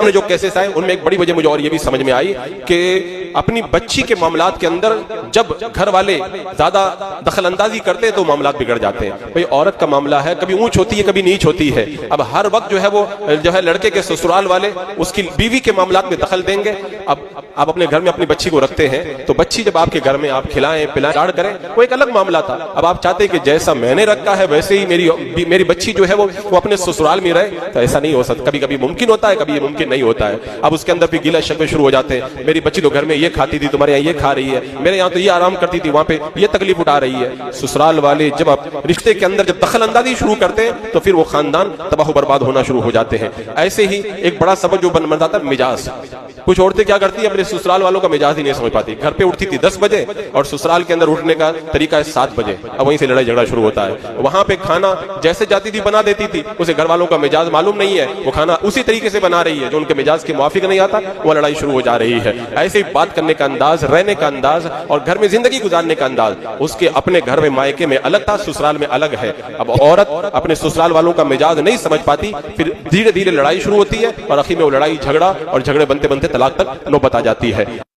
نے جو کیسز آئے ان میں ایک بڑی وجہ مجھے اور یہ بھی سمجھ میں آئی کہ اپنی بچی کے معاملات کے اندر جب گھر والے زیادہ دخل اندازی کرتے ہیں تو معاملات بگڑ جاتے ہیں. بھئی عورت کا معاملہ ہے، کبھی اونچ ہوتی ہے کبھی نیچ ہوتی ہے. اب ہر وقت جو ہے لڑکے کے سسرال والے اس کی بیوی کے معاملات میں دخل دیں گے. اب آپ اپنے گھر میں اپنی بچی کو رکھتے ہیں تو بچی جب آپ کے گھر میں آپ کھلائیں پلائیں لاڑ کریں وہ ایک الگ معاملہ تھا. اب آپ چاہتے ہیں کہ جیسا میں نے رکھا ہے ویسے ہی میری بچی جو ہے وہ اپنے سسرال میں رہے، تو ایسا نہیں ہو سکتا. کبھی کبھی ممکن ہوتا ہے، کبھی یہ ممکن نہیں ہوتا ہے. اب اس کے اندر بھی گیلا شکوے شروع ہو جاتے ہیں. میری بچی تو گھر میں یہ کھاتی تھی، تمہارے یہاں یہ کھا رہی ہے، میرے یہاں تو یہ آرام کرتی تھی، وہاں پہ یہ تکلیف اٹھا رہی ہے. سسرال والے جب آپ رشتے کے اندر جب دخل اندازی شروع کرتے ہیں تو پھر وہ خاندان تباہ و برباد ہونا شروع ہو جاتے ہیں. ایسے ہی ایک بڑا سبب جو بن جاتا ہے مزاج. کچھ عورتیں کیا کرتی ہیں، اپنے سسرال والوں کا مزاج ہی نہیں سمجھ پاتی. گھر پہ اٹھتی تھی 10 بجے اور سسرال کے اندر اٹھنے کا طریقہ ہے 7 بجے. اب وہیں سے لڑائی جھگڑا شروع ہوتا ہے. وہاں پہ کھانا جیسے جاتی تھی بنا دیتی تھی، اسے گھر والوں کا مزاج معلوم نہیں ہے، وہ کھانا اسی طریقے سے بنا رہی ہے جو ان کے مزاج کے موافق نہیں آتا، وہ لڑائی شروع ہو جا رہی ہے. ایسے ہی بات کرنے کا انداز، رہنے کا انداز اور گھر میں زندگی گزارنے کا انداز اس کے اپنے گھر میں مائکے میں الگ تھا، سسرال میں الگ ہے. اب عورت اپنے سسرال والوں کا مزاج نہیں سمجھ پاتی، پھر دھیرے دھیرے لڑائی شروع ہوتی ہے اور آخر میں وہ لڑائی جھگڑا اور جھگڑے بنتے بنتے طلاق تک نوبت آ جاتی ہے.